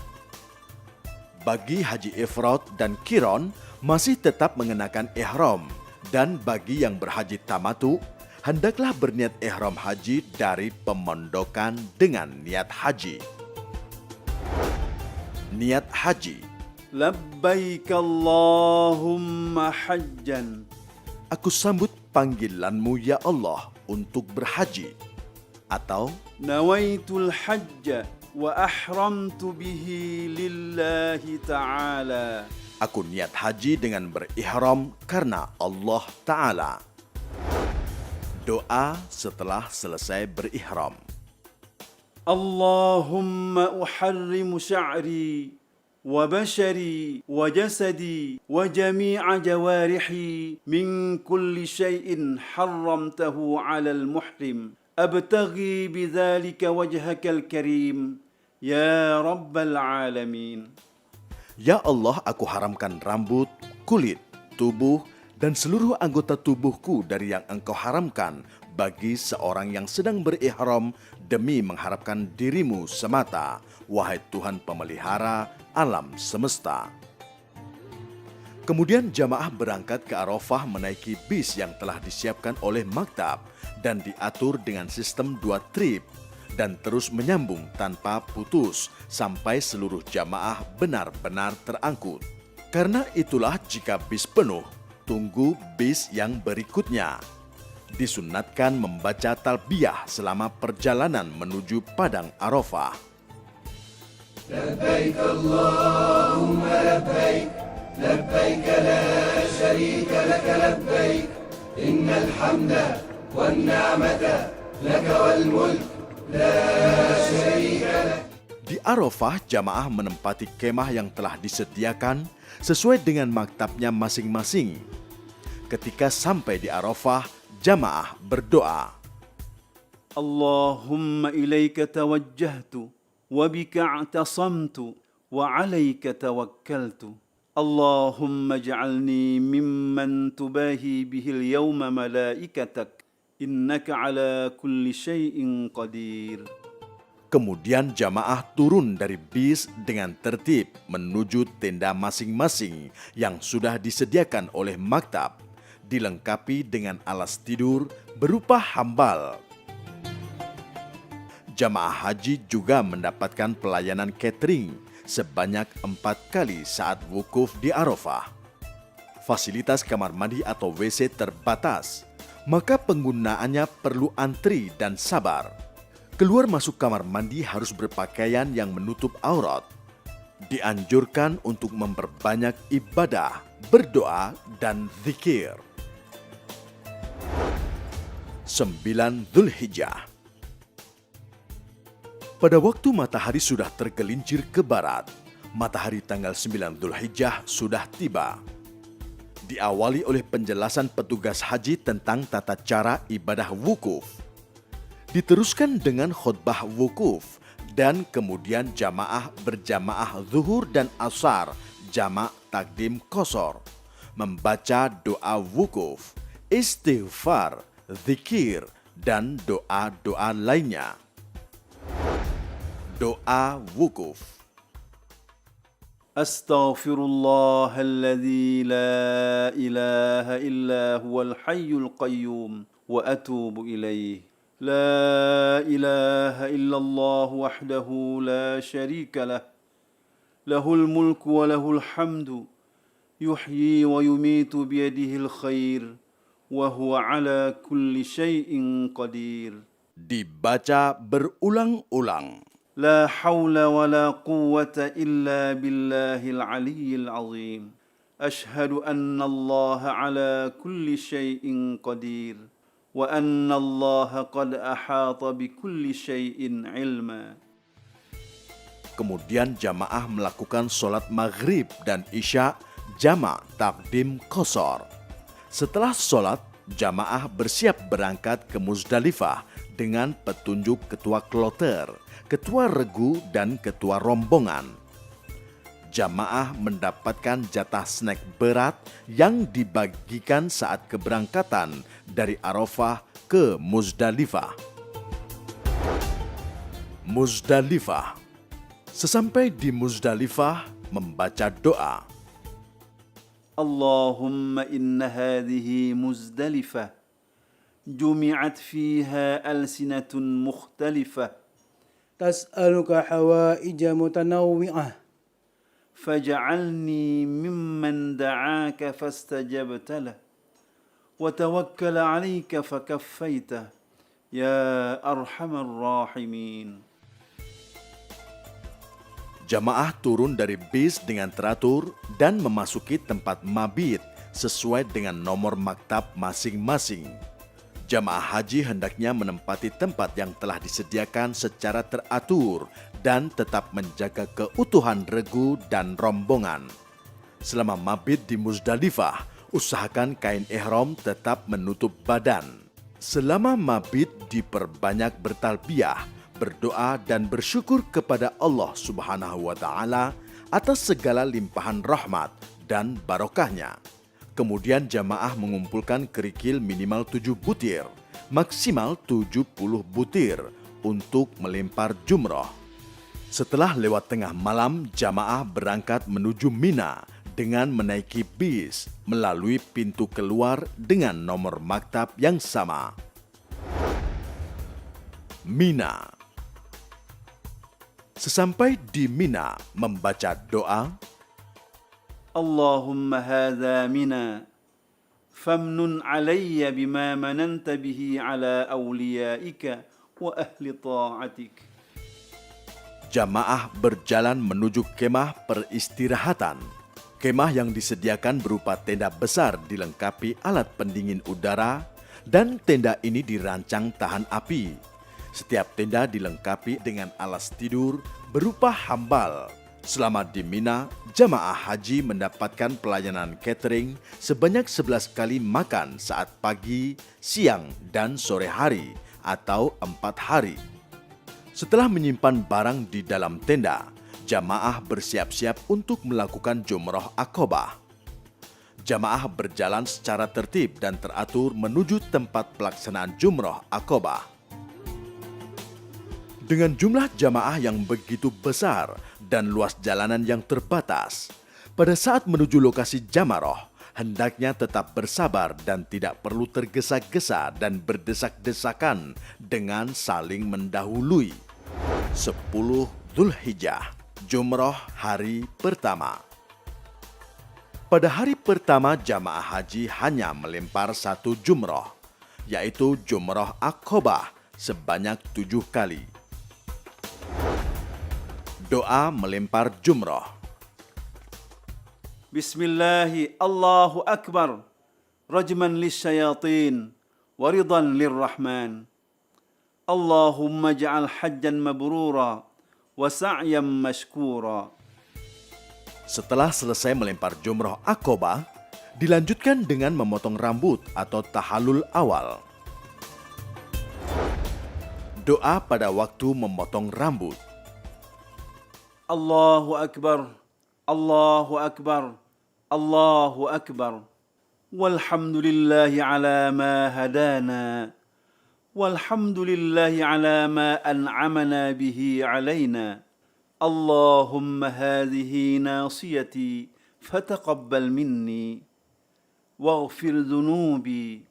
Bagi haji ifrad dan qiran masih tetap mengenakan ihram, dan bagi yang berhaji tamatu hendaklah berniat ihram haji dari pemondokan dengan niat haji. Niat haji. Labbaik Allahumma hajjan. Aku sambut panggilanmu ya Allah untuk berhaji. Atau Nawaitul hajja wa ahramtu bihi lillahi ta'ala. aku niat haji dengan berihram karena Allah Ta'ala. Doa setelah selesai berihram. Allahumma uharrimu sya'ri wa bashari wa jasadi wa jami'a jawarihi min kulli syai'in harramtahu 'alal muhrim abtaghi bidzalika wajhakal karim ya rabbal alamin. Ya Allah, aku haramkan rambut, kulit, tubuh, dan seluruh anggota tubuhku dari yang Engkau haramkan bagi seorang yang sedang berihram demi mengharapkan dirimu semata, wahai Tuhan pemelihara alam semesta. Kemudian jamaah berangkat ke Arafah menaiki bis yang telah disiapkan oleh maktab dan diatur dengan sistem 2 trip dan terus menyambung tanpa putus sampai seluruh jamaah benar-benar terangkut. Karena itulah jika bis penuh, tunggu bis yang berikutnya. Disunnatkan membaca talbiyah selama perjalanan menuju Padang Arafah. لبيك اللهم لبيك لبيك لا شريك لك لبيك إن الحمد والنعمة لك والملك لا شريك لك. Di Arafah, jamaah menempati kemah yang telah disediakan sesuai dengan maktabnya masing-masing. Ketika sampai di Arafah, jamaah berdoa. Allahumma ilaika tawajjahtu wa bika i'tasamtu wa 'alaika tawakkaltu. اللهم اجعلني ممن تباهي به اليوم ملائكتك إنك على كل شيء قدير. Kemudian jamaah turun dari bis dengan tertib menuju tenda masing-masing yang sudah disediakan oleh maktab, dilengkapi dengan alas tidur berupa hambal. Jamaah haji juga mendapatkan pelayanan catering sebanyak 4 kali saat wukuf di Arafah. Fasilitas kamar mandi atau WC terbatas, maka penggunaannya perlu antri dan sabar. Keluar masuk kamar mandi harus berpakaian yang menutup aurat. Dianjurkan untuk memperbanyak ibadah, berdoa, dan zikir. 9 Dzulhijjah. Pada waktu matahari sudah tergelincir ke barat, matahari tanggal 9 Dzulhijjah sudah tiba. Diawali oleh penjelasan petugas haji tentang tata cara ibadah wukuf. Diteruskan dengan khutbah wukuf dan kemudian jamaah berjamaah zuhur dan asar, jamak takdim qashar, membaca doa wukuf, istighfar, zikir, dan doa-doa lainnya. Doa wukuf. أستغفر الله الذي لا إله إلا هو الحي القيوم وأتوب إليه لا إله إلا الله وحده لا شريك له له الملك وله الحمد يحيي ويميت بيده الخير وهو على كل شيء قدير. Dibaca berulang-ulang. لا حول ولا قوة إلا بالله العلي العظيم أشهد أن الله على كل شيء قدير وأن الله قد أحاط بكل شيء علما. Kemudian jamaah melakukan sholat maghrib dan isya jamak takdim qashar. Setelah sholat, jamaah bersiap berangkat ke Muzdalifah dengan petunjuk ketua kloter, ketua regu, dan ketua rombongan. Jamaah mendapatkan jatah snack berat yang dibagikan saat keberangkatan dari Arafah ke Muzdalifah. Muzdalifah. Sesampai di Muzdalifah, membaca doa. اللهم إن هذه مزدلفة جمعت فيها ألسنة مختلفة تسألك حوائج متنوعة فاجعلني ممن دعاك فاستجبت له وتوكل عليك فكفيته يا أرحم الراحمين. Jamaah turun dari bis dengan teratur dan memasuki tempat mabit sesuai dengan nomor maktab masing-masing. Jamaah haji hendaknya menempati tempat yang telah disediakan secara teratur dan tetap menjaga keutuhan regu dan rombongan. Selama mabit di Muzdalifah, usahakan kain ihram tetap menutup badan. Selama mabit diperbanyak bertalbiyah, berdoa dan bersyukur kepada Allah Subhanahu wa Ta'ala atas segala limpahan rahmat dan barokahnya. Kemudian jamaah mengumpulkan kerikil minimal 7 butir, maksimal 70 butir untuk melempar jumroh. Setelah lewat tengah malam, jamaah berangkat menuju Mina dengan menaiki bis melalui pintu keluar dengan nomor maktab yang sama. Mina. Sesampai di Mina, membaca doa, اللهم هذا منى فامنن علي بما مننت به على أوليائك وأهل طاعتك. Jamaah berjalan menuju kemah peristirahatan. Kemah yang disediakan berupa tenda besar dilengkapi alat pendingin udara dan tenda ini dirancang tahan api. Setiap tenda dilengkapi dengan alas tidur berupa hambal. Selama di Mina, jamaah haji mendapatkan pelayanan catering sebanyak 11 kali makan saat pagi, siang, dan sore hari atau 4 hari. Setelah menyimpan barang di dalam tenda, jamaah bersiap-siap untuk melakukan Jumrah Aqabah. Jamaah berjalan secara tertib dan teratur menuju tempat pelaksanaan Jumrah Aqabah. Dengan jumlah jamaah yang begitu besar dan luas jalanan yang terbatas, pada saat menuju lokasi Jamarah, hendaknya tetap bersabar dan tidak perlu tergesa-gesa dan berdesak-desakan dengan saling mendahului. 10 Dzulhijjah, Jumrah hari pertama. Pada hari pertama jamaah haji hanya melempar satu jumrah, yaitu Jumrah Aqabah sebanyak 7 kali. Doa melempar jumrah. Bismillahi Allahu Akbar, rajman lisyayatin, waridan lirrahman. Allahumma ja'al hajjan mabrura, wa sa'yan mashkura. Setelah selesai melempar Jumrah Aqabah, dilanjutkan dengan memotong rambut atau tahallul awal. Doa pada waktu memotong rambut. Allahu Akbar, Allahu Akbar, Allahu Akbar. Walhamdulillahi ala ma hadana. Walhamdulillahi ala ma an'amana bihi alayna. Allahumma hadhihi nasiyati fataqabbal minni waghfir dhunubi.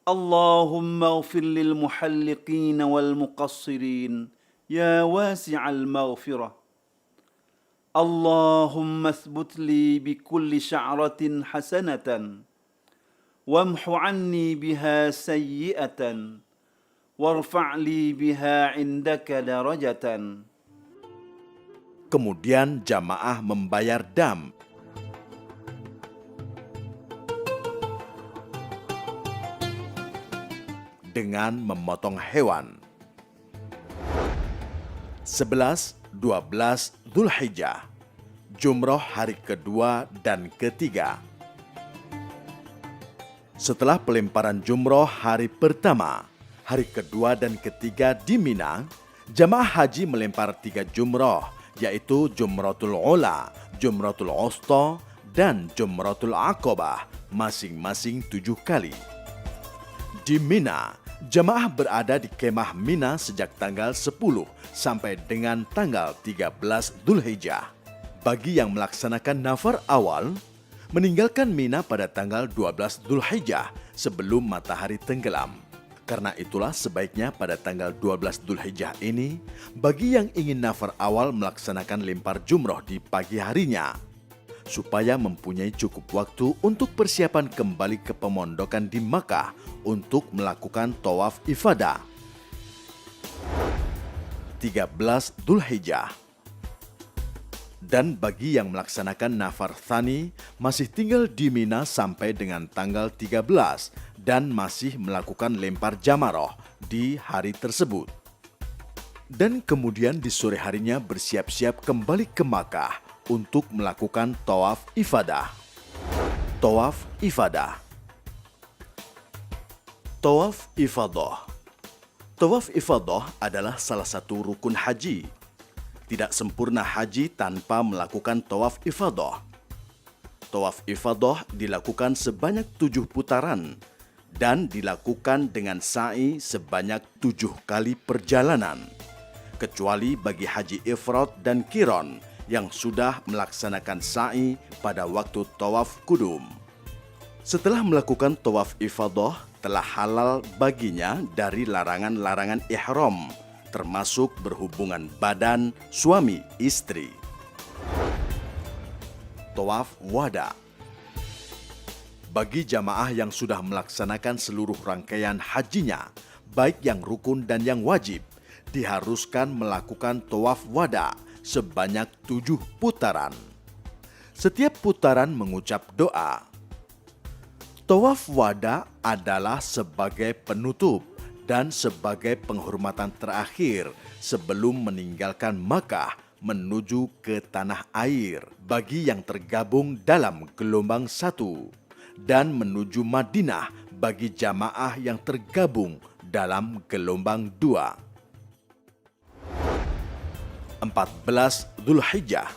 Allahumma ighfir lil muhalliqin wal muqassirin ya wasi'al maghfirah. اللهم اثبت لي بكل شعرة حسنة وامح عني بها سيئة وارفع لي بها عندك درجة. Kemudian jamaah membayar dam. Dengan memotong hewan. 11, 12 Dzulhijjah, Jumrah hari kedua dan ketiga. Setelah pelemparan Jumrah hari pertama, hari kedua dan ketiga di Mina, jamaah haji melempar 3 jumrah, yaitu Jumratul Ula, Jumratul Wusta, dan Jumratul Aqabah, masing-masing 7 kali. Di Mina, jamaah berada di kemah Mina sejak tanggal 10 sampai dengan tanggal 13 Dzulhijjah. Bagi yang melaksanakan nafar awal, meninggalkan Mina pada tanggal 12 Dzulhijjah sebelum matahari tenggelam. Karena itulah sebaiknya pada tanggal 12 Dzulhijjah ini, bagi yang ingin nafar awal melaksanakan lempar jumrah di pagi harinya, supaya mempunyai cukup waktu untuk persiapan kembali ke pemondokan di Makkah untuk melakukan tawaf ifadah. 13 Dzulhijjah. Dan bagi yang melaksanakan nafar tsani masih tinggal di Mina sampai dengan tanggal 13 dan masih melakukan lempar jamarah di hari tersebut. Dan kemudian di sore harinya bersiap-siap kembali ke Makkah untuk melakukan tawaf ifadah. Tawaf ifadah. Tawaf ifadah. Tawaf ifadah adalah salah satu rukun haji. Tidak sempurna haji tanpa melakukan tawaf ifadah. Tawaf ifadah dilakukan sebanyak 7 putaran dan dilakukan dengan sa'i sebanyak 7 kali perjalanan, kecuali bagi haji ifrad dan qiran yang sudah melaksanakan sa'i pada waktu tawaf kudum. Setelah melakukan tawaf ifadah, telah halal baginya dari larangan-larangan ihram, termasuk berhubungan badan suami istri. Tawaf wada. Bagi jamaah yang sudah melaksanakan seluruh rangkaian hajinya, baik yang rukun dan yang wajib, diharuskan melakukan tawaf wada sebanyak 7 putaran. Setiap putaran mengucap doa. Tawaf wada adalah sebagai penutup dan sebagai penghormatan terakhir sebelum meninggalkan Makkah menuju ke tanah air bagi yang tergabung dalam gelombang 1 dan menuju Madinah bagi jamaah yang tergabung dalam gelombang 2. 14 Dzulhijjah.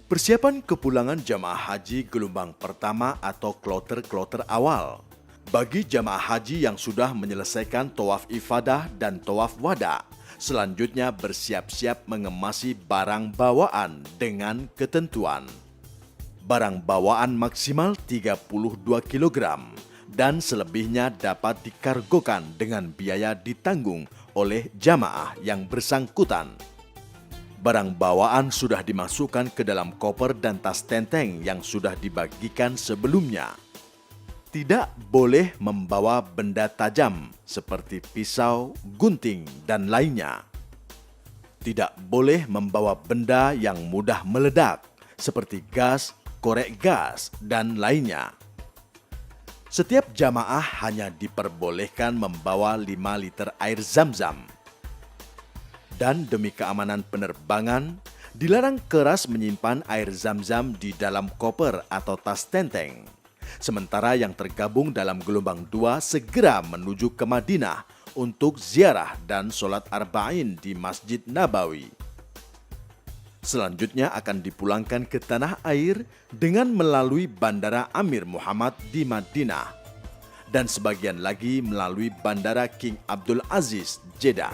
Persiapan kepulangan jamaah haji gelombang pertama atau kloter-kloter awal. Bagi jamaah haji yang sudah menyelesaikan tawaf ifadah dan tawaf wada, selanjutnya bersiap-siap mengemasi barang bawaan dengan ketentuan. Barang bawaan maksimal 32 kg dan selebihnya dapat dikargokan dengan biaya ditanggung oleh jamaah yang bersangkutan. Barang bawaan sudah dimasukkan ke dalam koper dan tas tenteng yang sudah dibagikan sebelumnya. Tidak boleh membawa benda tajam seperti pisau, gunting, dan lainnya. Tidak boleh membawa benda yang mudah meledak seperti gas, korek gas, dan lainnya. Setiap jamaah hanya diperbolehkan membawa 5 liter air zam-zam. Dan demi keamanan penerbangan, dilarang keras menyimpan air zam-zam di dalam koper atau tas tenteng. Sementara yang tergabung dalam gelombang 2 segera menuju ke Madinah untuk ziarah dan sholat arba'in di Masjid Nabawi. Selanjutnya akan dipulangkan ke tanah air dengan melalui Bandara Amir Muhammad di Madinah dan sebagian lagi melalui Bandara King Abdul Aziz, Jeddah.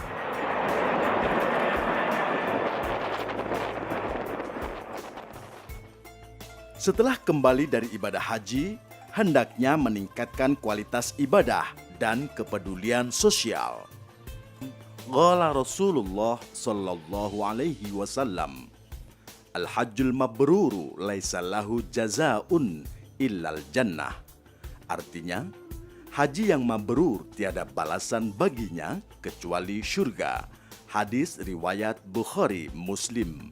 Setelah kembali dari ibadah haji, hendaknya meningkatkan kualitas ibadah dan kepedulian sosial. Qala Rasulullah sallallahu alaihi wasallam, Al-hajjul mabruru laisa lahu jazaun illal jannah. Artinya, haji yang mabrur tiada balasan baginya kecuali syurga. Hadis riwayat Bukhari Muslim.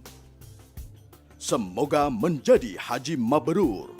Semoga menjadi haji mabrur.